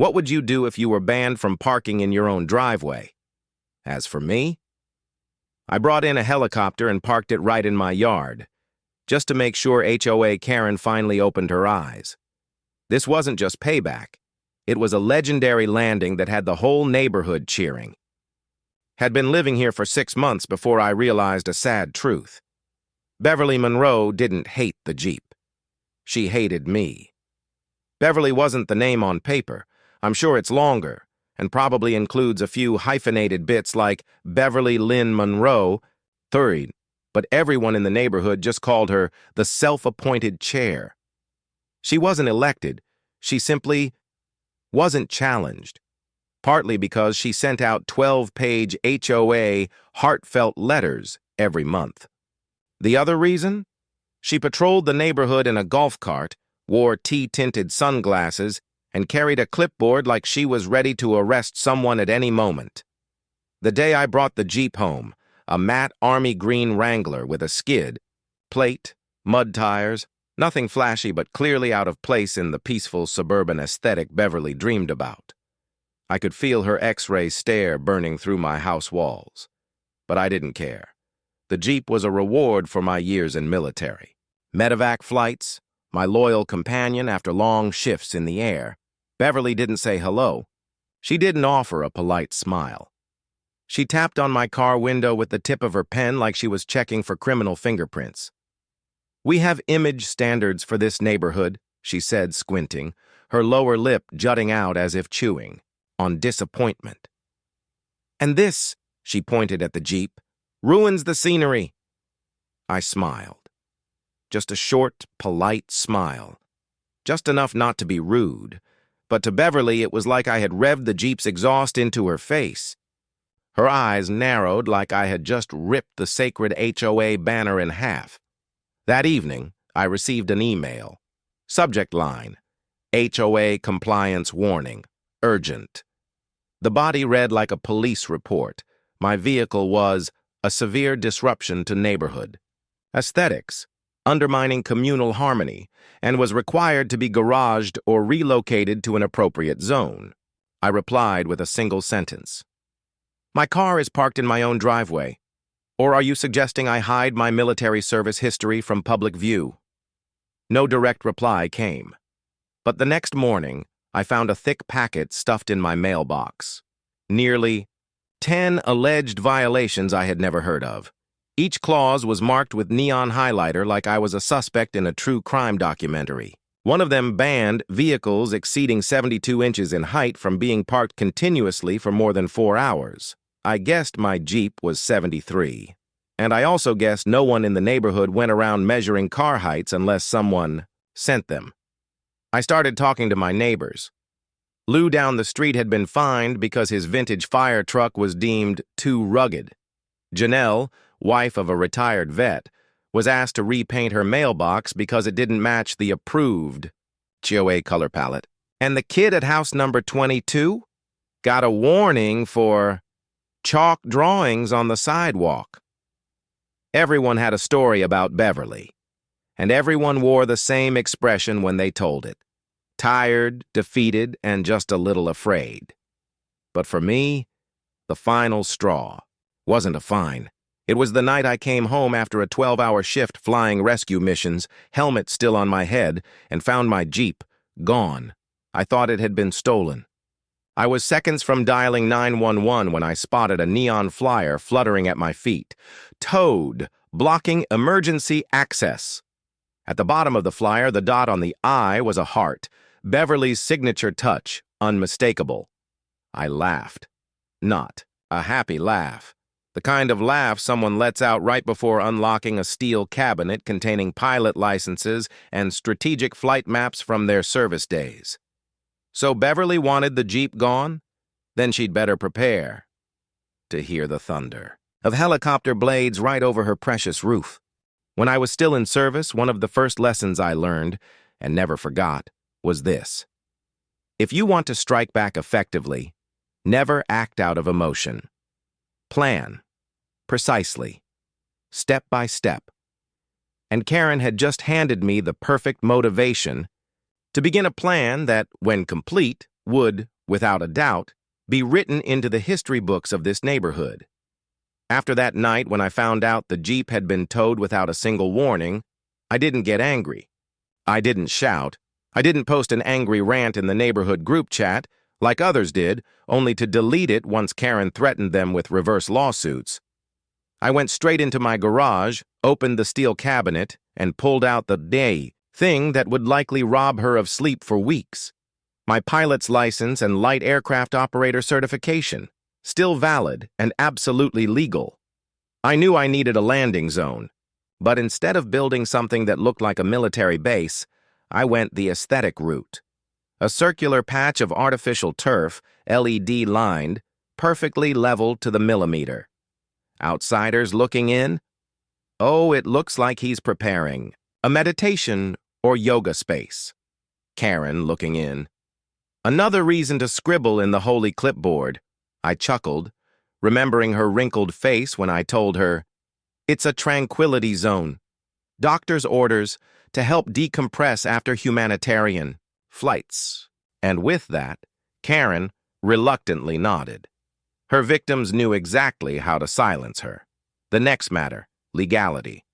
What would you do if you were banned from parking in your own driveway? As for me, I brought in a helicopter and parked it right in my yard, just to make sure HOA Karen finally opened her eyes. This wasn't just payback. It was a legendary landing that had the whole neighborhood cheering. Had been living here for 6 months before I realized a sad truth. Beverly Monroe didn't hate the Jeep. She hated me. Beverly wasn't the name on paper. I'm sure it's longer, and probably includes a few hyphenated bits like Beverly Lynn Monroe, third, but everyone in the neighborhood just called her the self-appointed chair. She wasn't elected. She simply wasn't challenged, partly because she sent out 12-page HOA heartfelt letters every month. The other reason? She patrolled the neighborhood in a golf cart, wore tea-tinted sunglasses, and carried a clipboard like she was ready to arrest someone at any moment. The day I brought the Jeep home, a matte army green Wrangler with a skid, plate, mud tires, nothing flashy but clearly out of place in the peaceful suburban aesthetic Beverly dreamed about. I could feel her X-ray stare burning through my house walls. But I didn't care. The Jeep was a reward for my years in military. Medevac flights, my loyal companion after long shifts in the air. Beverly didn't say hello. She didn't offer a polite smile. She tapped on my car window with the tip of her pen like she was checking for criminal fingerprints. "We have image standards for this neighborhood," she said, squinting, her lower lip jutting out as if chewing on disappointment. "And this," she pointed at the Jeep, "ruins the scenery." I smiled. Just a short, polite smile. Just enough not to be rude. But to Beverly, it was like I had revved the Jeep's exhaust into her face. Her eyes narrowed like I had just ripped the sacred HOA banner in half. That evening, I received an email. Subject line: HOA compliance warning. Urgent. The body read like a police report. My vehicle was a severe disruption to neighborhood aesthetics, undermining communal harmony, and was required to be garaged or relocated to an appropriate zone. I replied with a single sentence. "My car is parked in my own driveway. Or are you suggesting I hide my military service history from public view?" No direct reply came. But the next morning, I found a thick packet stuffed in my mailbox. Nearly 10 alleged violations I had never heard of. Each clause was marked with neon highlighter like I was a suspect in a true crime documentary. One of them banned vehicles exceeding 72 inches in height from being parked continuously for more than 4 hours. I guessed my Jeep was 73. And I also guessed no one in the neighborhood went around measuring car heights unless someone sent them. I started talking to my neighbors. Lou down the street had been fined because his vintage fire truck was deemed too rugged. Janelle, wife of a retired vet, was asked to repaint her mailbox because it didn't match the approved HOA color palette. And the kid at house number 22 got a warning for chalk drawings on the sidewalk. Everyone had a story about Beverly, and everyone wore the same expression when they told it: tired, defeated, and just a little afraid. But for me, the final straw wasn't a fine. It was the night I came home after a 12-hour shift flying rescue missions, helmet still on my head, and found my Jeep gone. I thought it had been stolen. I was seconds from dialing 911 when I spotted a neon flyer fluttering at my feet. Towed, blocking emergency access. At the bottom of the flyer, the dot on the I was a heart. Beverly's signature touch, unmistakable. I laughed. Not a happy laugh. The kind of laugh someone lets out right before unlocking a steel cabinet containing pilot licenses and strategic flight maps from their service days. So Beverly wanted the Jeep gone? Then she'd better prepare to hear the thunder of helicopter blades right over her precious roof. When I was still in service, one of the first lessons I learned, and never forgot, was this: if you want to strike back effectively, never act out of emotion. Plan, precisely, step by step. And Karen had just handed me the perfect motivation to begin a plan that, when complete, would, without a doubt, be written into the history books of this neighborhood. After that night when I found out the Jeep had been towed without a single warning, I didn't get angry. I didn't shout. I didn't post an angry rant in the neighborhood group chat, like others did, only to delete it once Karen threatened them with reverse lawsuits. I went straight into my garage, opened the steel cabinet, and pulled out the thing that would likely rob her of sleep for weeks. My pilot's license and light aircraft operator certification, still valid and absolutely legal. I knew I needed a landing zone, but instead of building something that looked like a military base, I went the aesthetic route. A circular patch of artificial turf, LED-lined, perfectly leveled to the millimeter. Outsiders looking in? Oh, it looks like he's preparing a meditation or yoga space. Karen looking in. Another reason to scribble in the holy clipboard. I chuckled, remembering her wrinkled face when I told her, "It's a tranquility zone. Doctor's orders to help decompress after humanitarian flights." And with that, Karen reluctantly nodded. Her victims knew exactly how to silence her. The next matter, legality.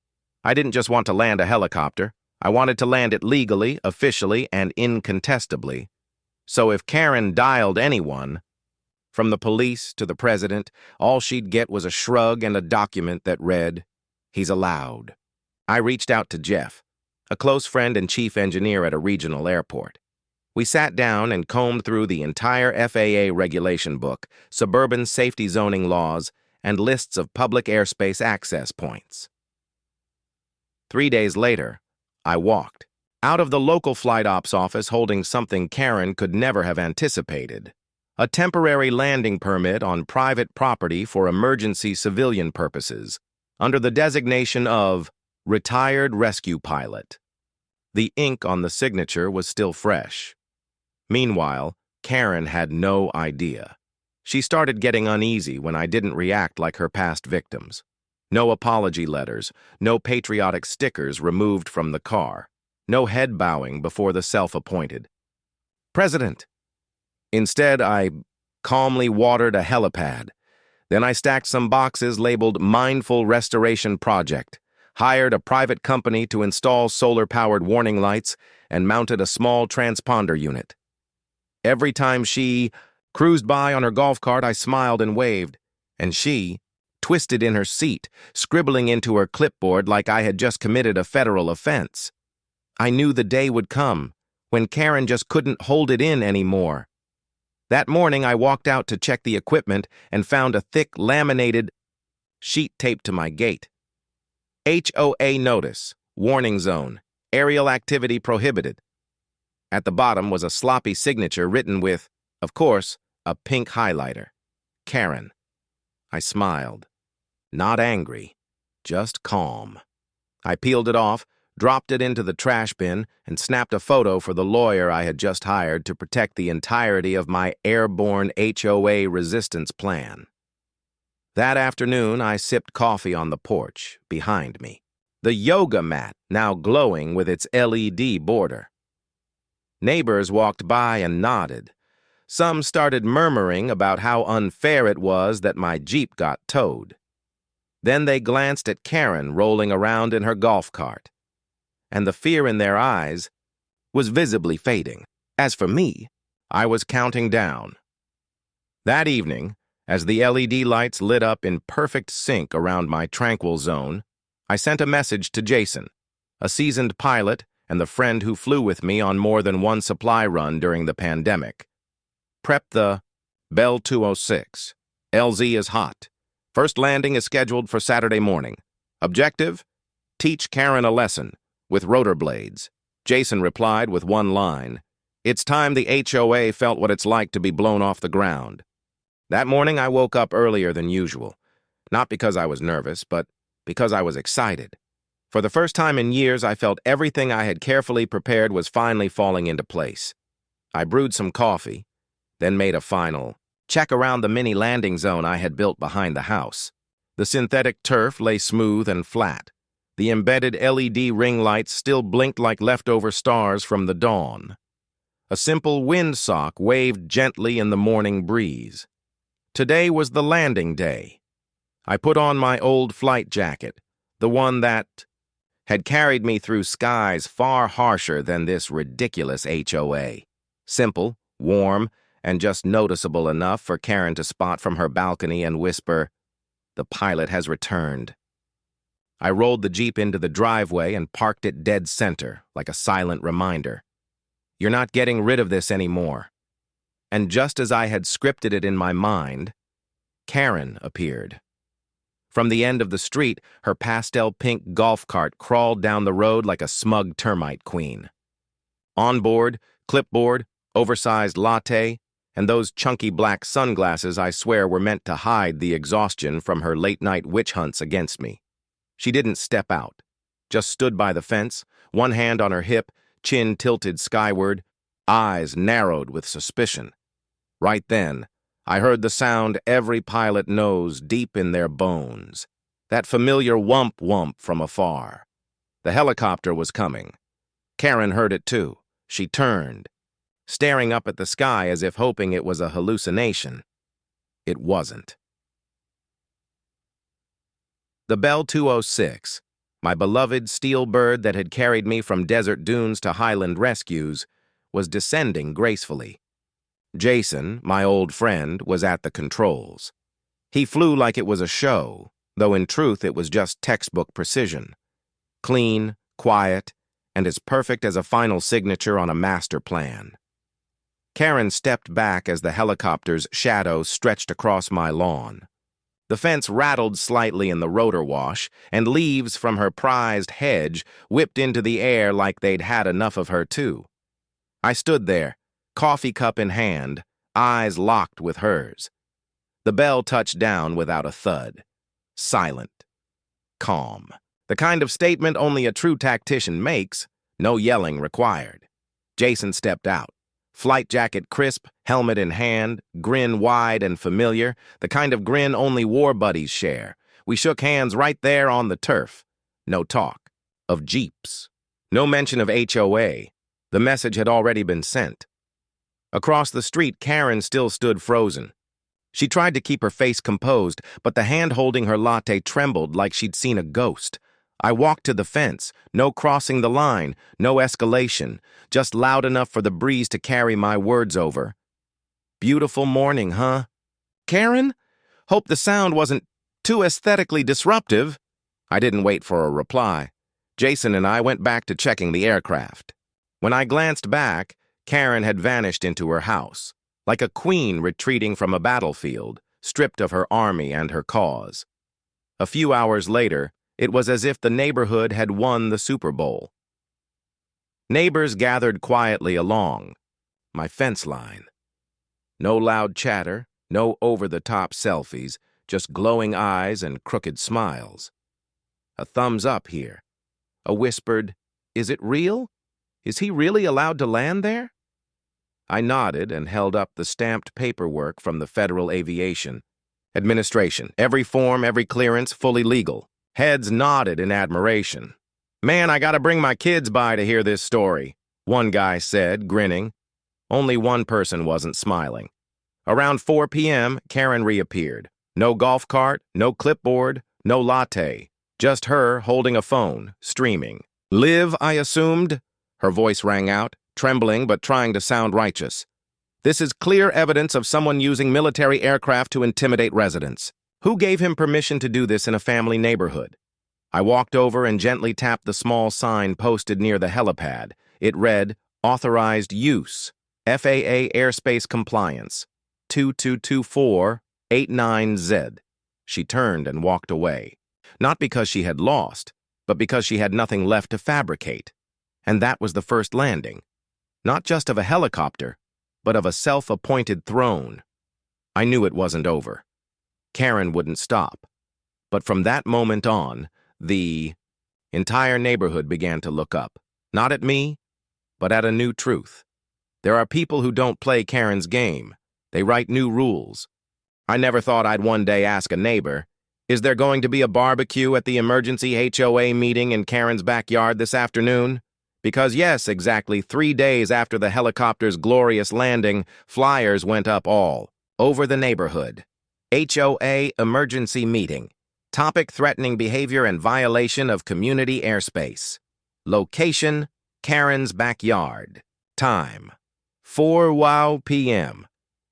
I didn't just want to land a helicopter. I wanted to land it legally, officially, and incontestably. So if Karen dialed anyone, from the police to the president, all she'd get was a shrug and a document that read, "He's allowed." I reached out to Jeff, a close friend and chief engineer at a regional airport. We sat down and combed through the entire FAA regulation book, suburban safety zoning laws, and lists of public airspace access points. 3 days later, I walked out of the local flight ops office holding something Karen could never have anticipated: a temporary landing permit on private property for emergency civilian purposes, under the designation of retired rescue pilot. The ink on the signature was still fresh. Meanwhile, Karen had no idea. She started getting uneasy when I didn't react like her past victims. No apology letters, no patriotic stickers removed from the car, no head bowing before the self-appointed president. Instead, I calmly watered a helipad. Then I stacked some boxes labeled Mindful Restoration Project, hired a private company to install solar-powered warning lights, and mounted a small transponder unit. Every time she cruised by on her golf cart, I smiled and waved, and she twisted in her seat, scribbling into her clipboard like I had just committed a federal offense. I knew the day would come when Karen just couldn't hold it in anymore. That morning, I walked out to check the equipment and found a thick, laminated sheet taped to my gate. HOA notice, warning zone, aerial activity prohibited. At the bottom was a sloppy signature written with, of course, a pink highlighter. Karen. I smiled. Not angry, just calm. I peeled it off, dropped it into the trash bin, and snapped a photo for the lawyer I had just hired to protect the entirety of my airborne HOA resistance plan. That afternoon, I sipped coffee on the porch, behind me, the yoga mat now glowing with its LED border. Neighbors walked by and nodded. Some started murmuring about how unfair it was that my Jeep got towed. Then they glanced at Karen rolling around in her golf cart, and the fear in their eyes was visibly fading. As for me, I was counting down. That evening, as the LED lights lit up in perfect sync around my tranquil zone, I sent a message to Jason, a seasoned pilot and the friend who flew with me on more than one supply run during the pandemic. Prep the Bell 206. LZ is hot. First landing is scheduled for Saturday morning. Objective? Teach Karen a lesson, with rotor blades. Jason replied with one line. It's time the HOA felt what it's like to be blown off the ground. That morning I woke up earlier than usual. Not because I was nervous, but because I was excited. For the first time in years, I felt everything I had carefully prepared was finally falling into place. I brewed some coffee, then made a final check around the mini landing zone I had built behind the house. The synthetic turf lay smooth and flat. The embedded LED ring lights still blinked like leftover stars from the dawn. A simple windsock waved gently in the morning breeze. Today was the landing day. I put on my old flight jacket, the one that had carried me through skies far harsher than this ridiculous HOA. Simple, warm, and just noticeable enough for Karen to spot from her balcony and whisper, "The pilot has returned." I rolled the Jeep into the driveway and parked it dead center, like a silent reminder. You're not getting rid of this anymore. And just as I had scripted it in my mind, Karen appeared. From the end of the street, her pastel-pink golf cart crawled down the road like a smug termite queen. On board, clipboard, oversized latte, and those chunky black sunglasses I swear were meant to hide the exhaustion from her late-night witch hunts against me. She didn't step out, just stood by the fence, one hand on her hip, chin tilted skyward, eyes narrowed with suspicion. Right then, I heard the sound every pilot knows deep in their bones, that familiar whump-whump from afar. The helicopter was coming. Karen heard it too. She turned, staring up at the sky as if hoping it was a hallucination. It wasn't. The Bell 206, my beloved steel bird that had carried me from desert dunes to highland rescues, was descending gracefully. Jason, my old friend, was at the controls. He flew like it was a show, though in truth it was just textbook precision. Clean, quiet, and as perfect as a final signature on a master plan. Karen stepped back as the helicopter's shadow stretched across my lawn. The fence rattled slightly in the rotor wash, and leaves from her prized hedge whipped into the air like they'd had enough of her too. I stood there, coffee cup in hand, eyes locked with hers. The Bell touched down without a thud. Silent. Calm. The kind of statement only a true tactician makes, no yelling required. Jason stepped out. Flight jacket crisp, helmet in hand, grin wide and familiar, the kind of grin only war buddies share. We shook hands right there on the turf. No talk. Of Jeeps. No mention of HOA. The message had already been sent. Across the street, Karen still stood frozen. She tried to keep her face composed, but the hand holding her latte trembled like she'd seen a ghost. I walked to the fence, no crossing the line, no escalation, just loud enough for the breeze to carry my words over. Beautiful morning, huh? Karen? Hope the sound wasn't too aesthetically disruptive. I didn't wait for a reply. Jason and I went back to checking the aircraft. When I glanced back, Karen had vanished into her house, like a queen retreating from a battlefield, stripped of her army and her cause. A few hours later, it was as if the neighborhood had won the Super Bowl. Neighbors gathered quietly along my fence line. No loud chatter, no over-the-top selfies, just glowing eyes and crooked smiles. A thumbs up here. A whispered, "Is it real? Is he really allowed to land there?" I nodded and held up the stamped paperwork from the Federal Aviation Administration. Every form, every clearance, fully legal. Heads nodded in admiration. "Man, I gotta bring my kids by to hear this story," one guy said, grinning. Only one person wasn't smiling. Around 4 p.m., Karen reappeared. No golf cart, no clipboard, no latte. Just her holding a phone, streaming. "Live, I assumed?" Her voice rang out, trembling but trying to sound righteous. "This is clear evidence of someone using military aircraft to intimidate residents. Who gave him permission to do this in a family neighborhood?" I walked over and gently tapped the small sign posted near the helipad. It read, "Authorized Use, FAA Airspace Compliance, 222489Z. She turned and walked away. Not because she had lost, but because she had nothing left to fabricate. And that was the first landing. Not just of a helicopter, but of a self-appointed throne. I knew it wasn't over. Karen wouldn't stop. But from that moment on, the entire neighborhood began to look up. Not at me, but at a new truth. There are people who don't play Karen's game. They write new rules. I never thought I'd one day ask a neighbor, "Is there going to be a barbecue at the emergency HOA meeting in Karen's backyard this afternoon?" Because yes, exactly 3 days after the helicopter's glorious landing, flyers went up all over the neighborhood. HOA emergency meeting. Topic: threatening behavior and violation of community airspace. Location: Karen's backyard. Time: 4 p.m.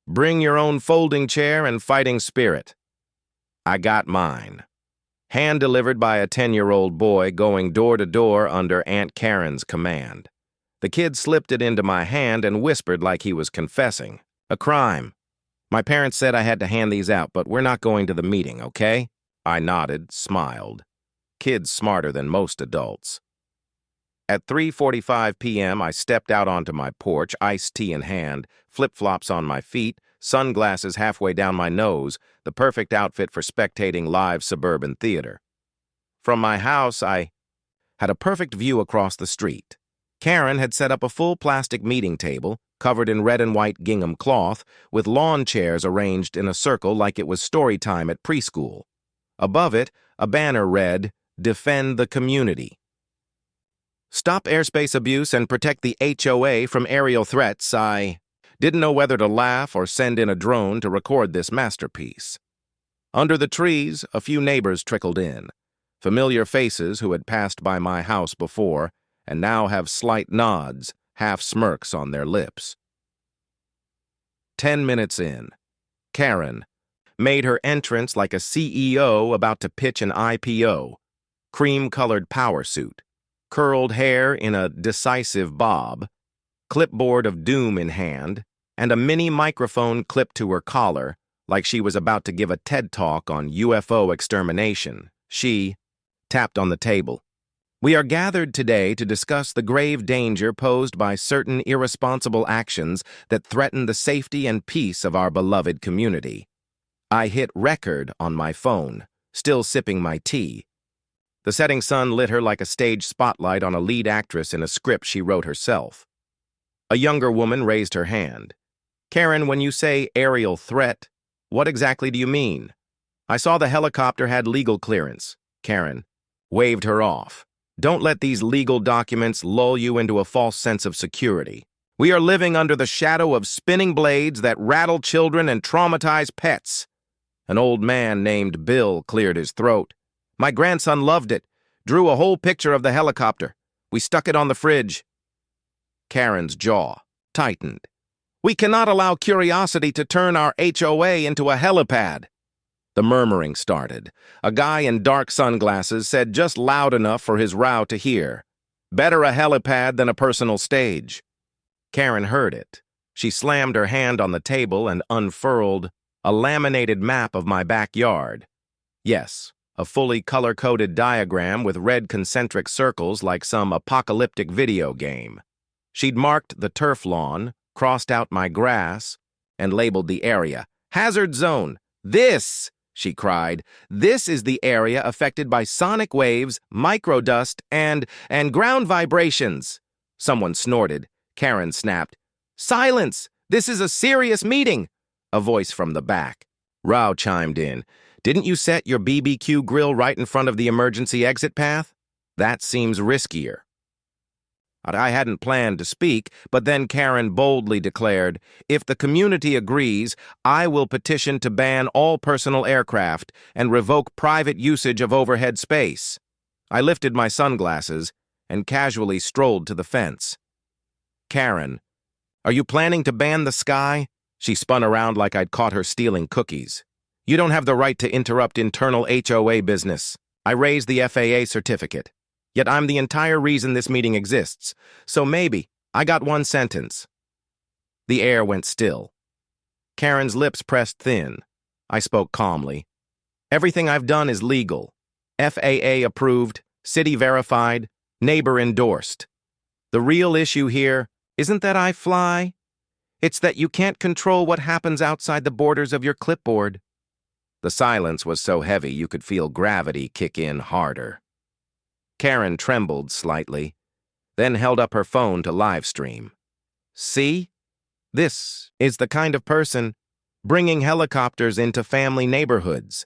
Bring your own folding chair and fighting spirit. I got mine. Hand-delivered by a 10-year-old boy going door to door under Aunt Karen's command. The kid slipped it into my hand and whispered like he was confessing. A crime. My parents said I had to hand these out, but we're not going to the meeting, okay? I nodded, smiled. Kids smarter than most adults. At 3:45 p.m., I stepped out onto my porch, iced tea in hand, flip-flops on my feet, sunglasses halfway down my nose, the perfect outfit for spectating live suburban theater. From my house, I had a perfect view across the street. Karen had set up a full plastic meeting table, covered in red and white gingham cloth, with lawn chairs arranged in a circle like it was story time at preschool. Above it, a banner read, "Defend the Community." Stop airspace abuse and protect the HOA from aerial threats. I didn't know whether to laugh or send in a drone to record this masterpiece. Under the trees, a few neighbors trickled in, familiar faces who had passed by my house before and now have slight nods, half smirks on their lips. 10 minutes in, Karen made her entrance like a CEO about to pitch an IPO, cream-colored power suit, curled hair in a decisive bob, clipboard of doom in hand, and a mini microphone clipped to her collar like she was about to give a TED Talk on UFO extermination. She tapped on the table. We are gathered today to discuss the grave danger posed by certain irresponsible actions that threaten the safety and peace of our beloved community. I hit record on my phone, still sipping my tea. The setting sun lit her like a stage spotlight on a lead actress in a script she wrote herself. A younger woman raised her hand. Karen, when you say aerial threat, what exactly do you mean? I saw the helicopter had legal clearance. Karen waved her off. Don't let these legal documents lull you into a false sense of security. We are living under the shadow of spinning blades that rattle children and traumatize pets. An old man named Bill cleared his throat. My grandson loved it, drew a whole picture of the helicopter. We stuck it on the fridge. Karen's jaw tightened. We cannot allow curiosity to turn our HOA into a helipad. The murmuring started. A guy in dark sunglasses said just loud enough for his row to hear. Better a helipad than a personal stage. Karen heard it. She slammed her hand on the table and unfurled a laminated map of my backyard. Yes, a fully color-coded diagram with red concentric circles like some apocalyptic video game. She'd marked the turf lawn, crossed out my grass, and labeled the area. Hazard zone. This, she cried, this is the area affected by sonic waves, microdust, and ground vibrations. Someone snorted. Karen snapped. Silence! This is a serious meeting! A voice from the back. Rao chimed in. Didn't you set your BBQ grill right in front of the emergency exit path? That seems riskier. I hadn't planned to speak, but then Karen boldly declared, if the community agrees, I will petition to ban all personal aircraft and revoke private usage of overhead space. I lifted my sunglasses and casually strolled to the fence. Karen, are you planning to ban the sky? She spun around like I'd caught her stealing cookies. You don't have the right to interrupt internal HOA business. I raised the FAA certificate. Yet I'm the entire reason this meeting exists. So maybe I got one sentence. The air went still. Karen's lips pressed thin. I spoke calmly. Everything I've done is legal. FAA approved, city verified, neighbor endorsed. The real issue here isn't that I fly. It's that you can't control what happens outside the borders of your clipboard. The silence was so heavy you could feel gravity kick in harder. Karen trembled slightly, then held up her phone to live stream. See? This is the kind of person bringing helicopters into family neighborhoods.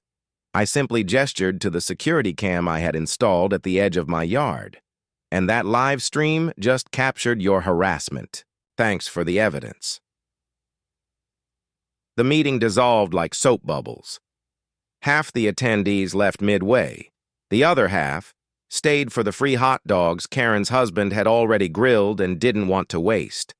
I simply gestured to the security cam I had installed at the edge of my yard. And that live stream just captured your harassment. Thanks for the evidence. The meeting dissolved like soap bubbles. Half the attendees left midway. The other half stayed for the free hot dogs Karen's husband had already grilled and didn't want to waste.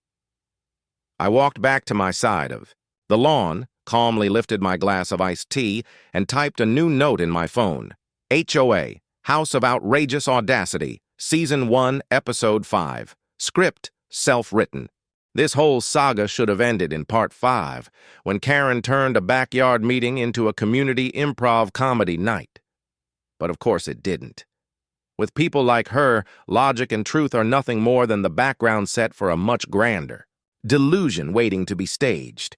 I walked back to my side of the lawn, calmly lifted my glass of iced tea, and typed a new note in my phone. HOA, House of Outrageous Audacity, Season 1, Episode 5. Script, self-written. This whole saga should have ended in Part 5, when Karen turned a backyard meeting into a community improv comedy night. But of course it didn't. With people like her, logic and truth are nothing more than the background set for a much grander delusion waiting to be staged.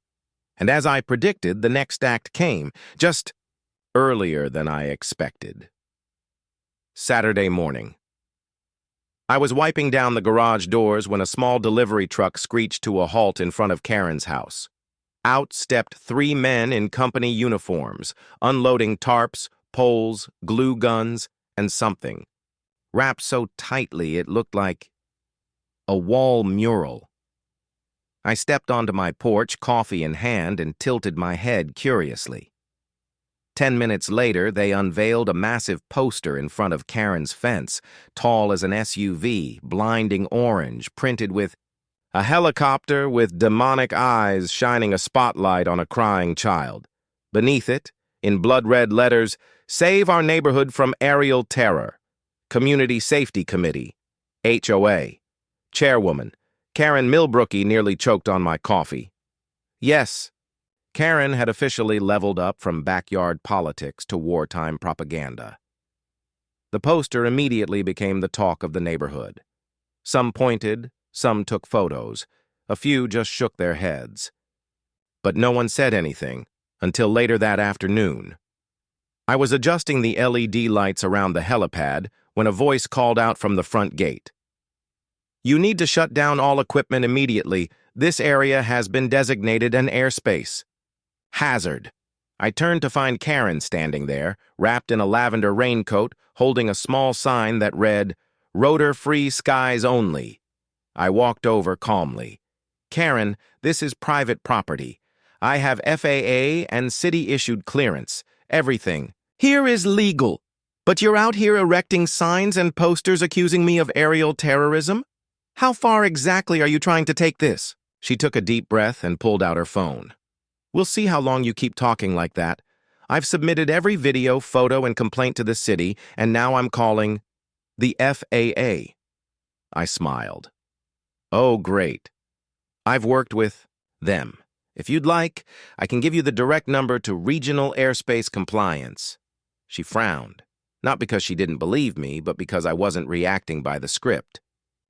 And as I predicted, the next act came, just earlier than I expected. Saturday morning. I was wiping down the garage doors when a small delivery truck screeched to a halt in front of Karen's house. Out stepped 3 men in company uniforms, unloading tarps, poles, glue guns, and something, wrapped so tightly it looked like a wall mural. I stepped onto my porch, coffee in hand, and tilted my head curiously. 10 minutes later, they unveiled a massive poster in front of Karen's fence, tall as an SUV, blinding orange, printed with a helicopter with demonic eyes shining a spotlight on a crying child. Beneath it, in blood-red letters, "Save our neighborhood from aerial terror. Community Safety Committee, HOA. Chairwoman, Karen Milbrookie." Nearly choked on my coffee. Yes, Karen had officially leveled up from backyard politics to wartime propaganda. The poster immediately became the talk of the neighborhood. Some pointed, some took photos, a few just shook their heads. But no one said anything until later that afternoon. I was adjusting the LED lights around the helipad when a voice called out from the front gate. "You need to shut down all equipment immediately. This area has been designated an airspace. Hazard." I turned to find Karen standing there, wrapped in a lavender raincoat, holding a small sign that read, "Rotor-free skies only." I walked over calmly. "Karen, this is private property. I have FAA and city-issued clearance. Everything here is legal. But you're out here erecting signs and posters accusing me of aerial terrorism? How far exactly are you trying to take this?" She took a deep breath and pulled out her phone. "We'll see how long you keep talking like that. I've submitted every video, photo, and complaint to the city, and now I'm calling the FAA. I smiled. "Oh, great. I've worked with them. If you'd like, I can give you the direct number to Regional Airspace Compliance." She frowned, not because she didn't believe me, but because I wasn't reacting by the script.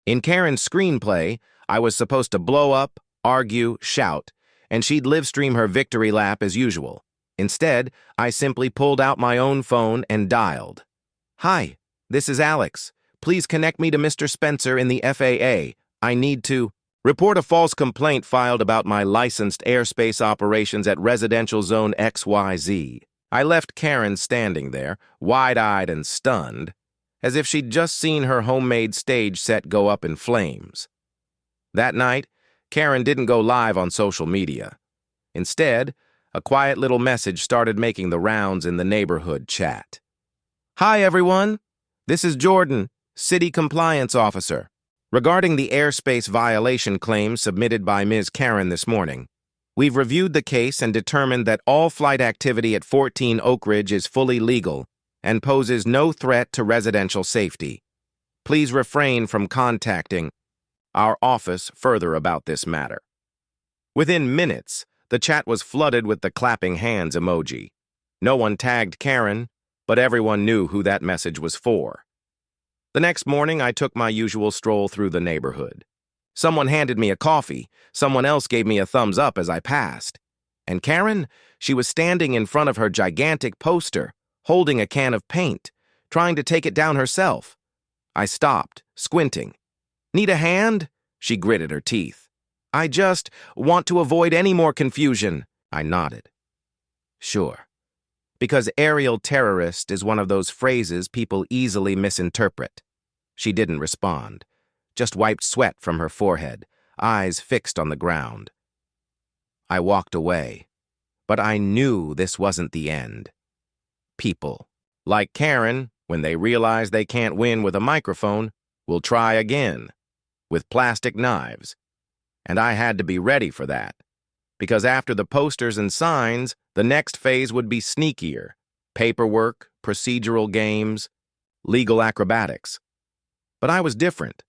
In Karen's screenplay, I was supposed to blow up, argue, shout, and she'd live-stream her victory lap as usual. Instead, I simply pulled out my own phone and dialed. "Hi, this is Alex. Please connect me to Mr. Spencer in the FAA. I need to report a false complaint filed about my licensed airspace operations at Residential Zone XYZ. I left Karen standing there, wide-eyed and stunned, as if she'd just seen her homemade stage set go up in flames. That night, Karen didn't go live on social media. Instead, a quiet little message started making the rounds in the neighborhood chat. "Hi, everyone. This is Jordan, City Compliance Officer. Regarding the airspace violation claim submitted by Ms. Karen this morning, we've reviewed the case and determined that all flight activity at 14 Oak Ridge is fully legal and poses no threat to residential safety. Please refrain from contacting our office further about this matter." Within minutes, the chat was flooded with the clapping hands emoji. No one tagged Karen, but everyone knew who that message was for. The next morning, I took my usual stroll through the neighborhood. Someone handed me a coffee, someone else gave me a thumbs up as I passed. And Karen, she was standing in front of her gigantic poster, holding a can of paint, trying to take it down herself. I stopped, squinting. "Need a hand?" She gritted her teeth. "I just want to avoid any more confusion." I nodded. "Sure. Because aerial terrorist is one of those phrases people easily misinterpret." She didn't respond, just wiped sweat from her forehead, eyes fixed on the ground. I walked away, but I knew this wasn't the end. People, like Karen, when they realize they can't win with a microphone, will try again, with plastic knives. And I had to be ready for that, because after the posters and signs, the next phase would be sneakier: paperwork, procedural games, legal acrobatics. But I was different.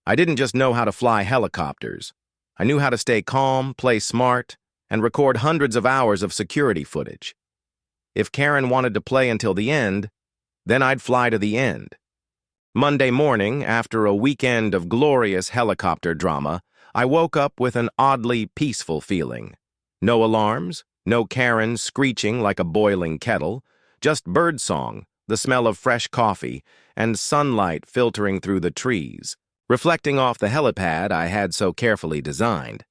I didn't just know how to fly helicopters. I knew how to stay calm, play smart, and record hundreds of hours of security footage. If Karen wanted to play until the end, then I'd fly to the end. Monday morning, after a weekend of glorious helicopter drama, I woke up with an oddly peaceful feeling. No alarms, no Karen screeching like a boiling kettle, just birdsong, the smell of fresh coffee, and sunlight filtering through the trees, reflecting off the helipad I had so carefully designed.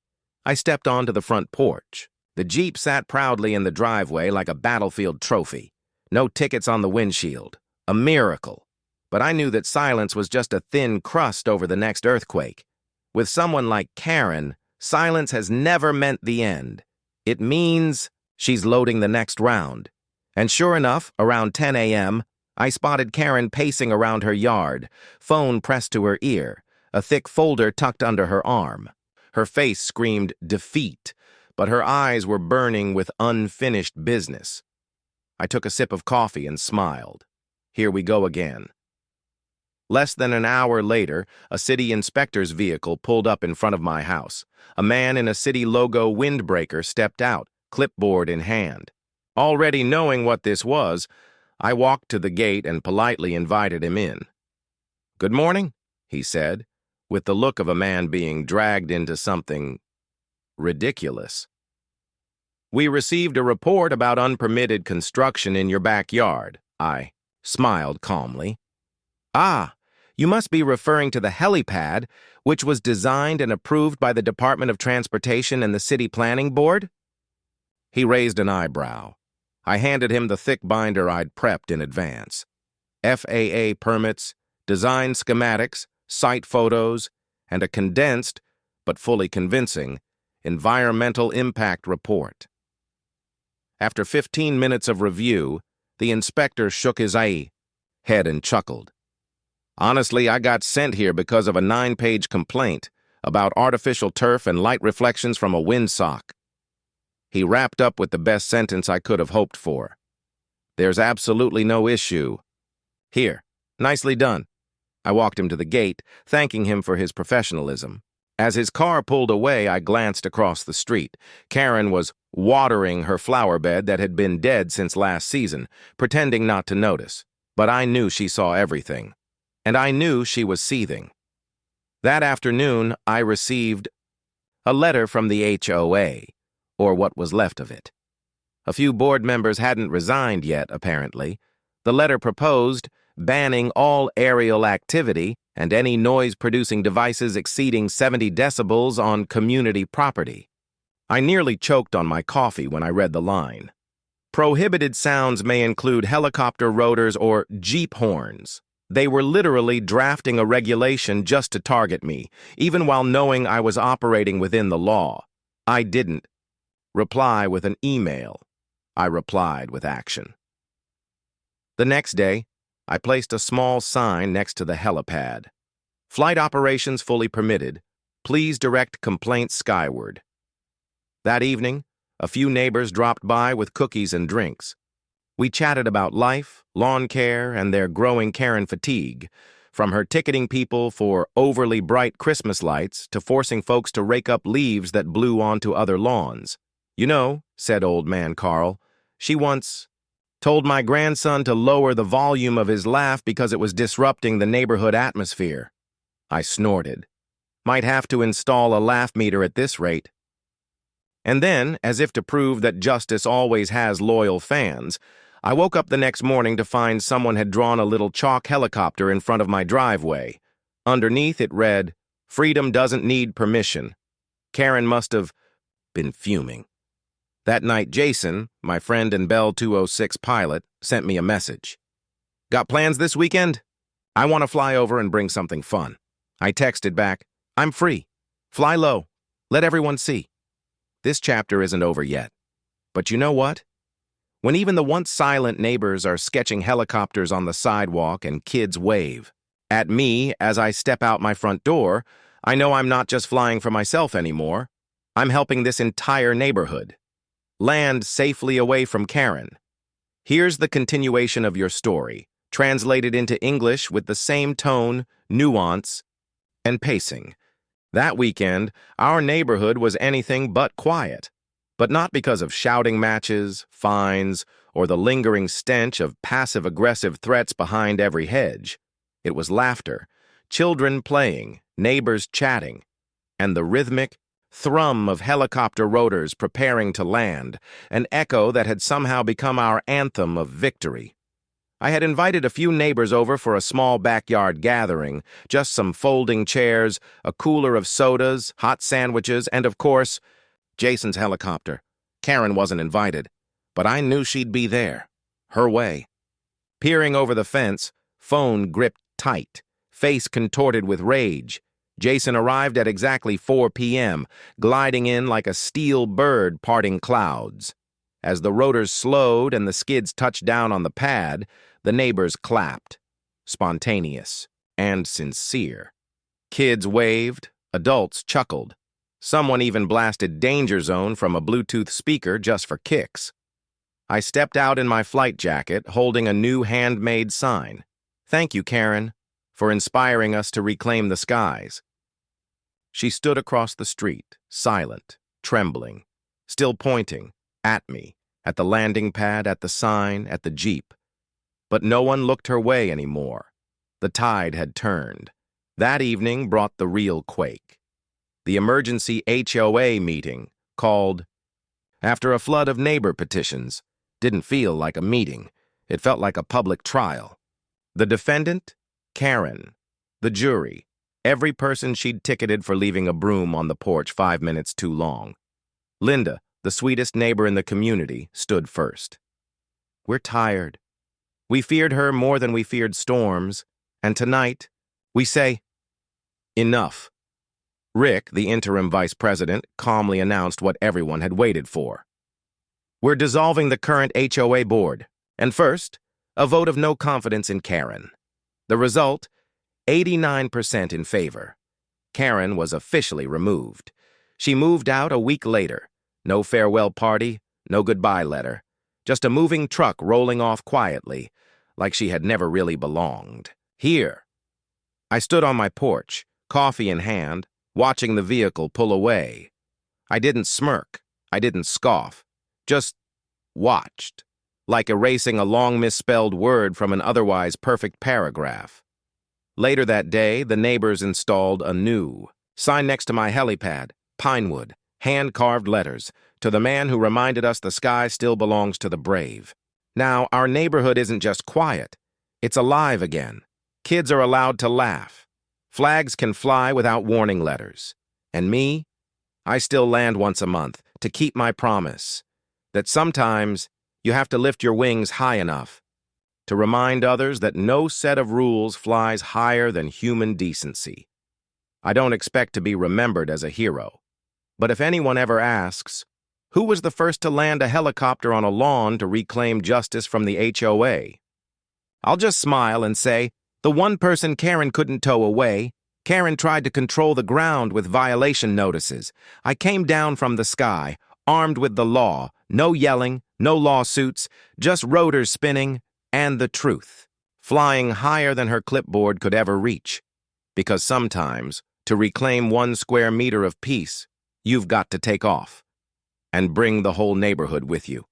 I stepped onto the front porch. The Jeep sat proudly in the driveway like a battlefield trophy. No tickets on the windshield. A miracle. But I knew that silence was just a thin crust over the next earthquake. With someone like Karen, silence has never meant the end. It means she's loading the next round. And sure enough, around 10 a.m., I spotted Karen pacing around her yard, phone pressed to her ear, a thick folder tucked under her arm. Her face screamed defeat, but her eyes were burning with unfinished business. I took a sip of coffee and smiled. Here we go again. Less than an hour later, a city inspector's vehicle pulled up in front of my house. A man in a city logo windbreaker stepped out, clipboard in hand. Already knowing what this was, I walked to the gate and politely invited him in. "Good morning," he said, with the look of a man being dragged into something ridiculous. "We received a report about unpermitted construction in your backyard." I smiled calmly. "Ah, you must be referring to the helipad, which was designed and approved by the Department of Transportation and the City Planning Board?" He raised an eyebrow. I handed him the thick binder I'd prepped in advance. FAA permits, design schematics, site photos, and a condensed, but fully convincing, environmental impact report. After 15 minutes of review, the inspector shook his head and chuckled. "Honestly, I got sent here because of a 9-page complaint about artificial turf and light reflections from a windsock." He wrapped up with the best sentence I could have hoped for. "There's absolutely no issue. Here, nicely done." I walked him to the gate, thanking him for his professionalism. As his car pulled away, I glanced across the street. Karen was watering her flower bed that had been dead since last season, pretending not to notice. But I knew she saw everything. And I knew she was seething. That afternoon, I received a letter from the HOA, or what was left of it. A few board members hadn't resigned yet, apparently. The letter proposed banning all aerial activity and any noise-producing devices exceeding 70 decibels on community property. I nearly choked on my coffee when I read the line. Prohibited sounds may include helicopter rotors or Jeep horns. They were literally drafting a regulation just to target me, even while knowing I was operating within the law. I didn't reply with an email. I replied with action. The next day, I placed a small sign next to the helipad. "Flight operations fully permitted. Please direct complaints skyward." That evening, a few neighbors dropped by with cookies and drinks. We chatted about life, lawn care, and their growing Karen fatigue, from her ticketing people for overly bright Christmas lights to forcing folks to rake up leaves that blew onto other lawns. "You know," said old man Carl, "she once told my grandson to lower the volume of his laugh because it was disrupting the neighborhood atmosphere." I snorted. "Might have to install a laugh meter at this rate." And then, as if to prove that justice always has loyal fans, I woke up the next morning to find someone had drawn a little chalk helicopter in front of my driveway. Underneath it read, "Freedom doesn't need permission." Karen must have been fuming. That night, Jason, my friend and Bell 206 pilot, sent me a message. "Got plans this weekend?" I want to fly over and bring something fun. I texted back, I'm free. Fly low. Let everyone see. This chapter isn't over yet. But you know what? When even the once silent neighbors are sketching helicopters on the sidewalk and kids wave at me as I step out my front door, I know I'm not just flying for myself anymore. I'm helping this entire neighborhood land safely away from Karen. Here's the continuation of your story, translated into English with the same tone, nuance, and pacing. That weekend, our neighborhood was anything but quiet, but not because of shouting matches, fines, or the lingering stench of passive-aggressive threats behind every hedge. It was laughter, children playing, neighbors chatting, and the rhythmic thrum of helicopter rotors preparing to land, an echo that had somehow become our anthem of victory. I had invited a few neighbors over for a small backyard gathering, just some folding chairs, a cooler of sodas, hot sandwiches, and of course, Jason's helicopter. Karen wasn't invited, but I knew she'd be there, her way. Peering over the fence, phone gripped tight, face contorted with rage, Jason arrived at exactly 4 p.m., gliding in like a steel bird parting clouds. As the rotors slowed and the skids touched down on the pad, the neighbors clapped, spontaneous and sincere. Kids waved, adults chuckled. Someone even blasted Danger Zone from a Bluetooth speaker just for kicks. I stepped out in my flight jacket, holding a new handmade sign. Thank you, Karen, for inspiring us to reclaim the skies. She stood across the street, silent, trembling, still pointing at me, at the landing pad, at the sign, at the Jeep. But no one looked her way anymore. The tide had turned. That evening brought the real quake. The emergency HOA meeting, called after a flood of neighbor petitions, didn't feel like a meeting. It felt like a public trial. The defendant, Karen. The jury, every person she'd ticketed for leaving a broom on the porch 5 minutes too long. Linda, the sweetest neighbor in the community, stood first. We're tired. We feared her more than we feared storms, and tonight, we say, enough. Rick, the interim vice president, calmly announced what everyone had waited for. We're dissolving the current HOA board, and first, a vote of no confidence in Karen. The result, 89% in favor. Karen was officially removed. She moved out a week later. No farewell party, no goodbye letter. Just a moving truck rolling off quietly, like she had never really belonged. Here. I stood on my porch, coffee in hand, watching the vehicle pull away. I didn't smirk. I didn't scoff. Just watched, like erasing a long misspelled word from an otherwise perfect paragraph. Later that day, the neighbors installed a new sign next to my helipad, Pinewood, hand-carved letters, to the man who reminded us the sky still belongs to the brave. Now, our neighborhood isn't just quiet. It's alive again. Kids are allowed to laugh. Flags can fly without warning letters. And me? I still land once a month to keep my promise that sometimes you have to lift your wings high enough to remind others that no set of rules flies higher than human decency. I don't expect to be remembered as a hero, but if anyone ever asks, who was the first to land a helicopter on a lawn to reclaim justice from the HOA? I'll just smile and say, the one person Karen couldn't tow away. Karen tried to control the ground with violation notices. I came down from the sky, armed with the law, no yelling, no lawsuits, just rotors spinning, and the truth, flying higher than her clipboard could ever reach. Because sometimes, to reclaim 1 square meter of peace, you've got to take off and bring the whole neighborhood with you.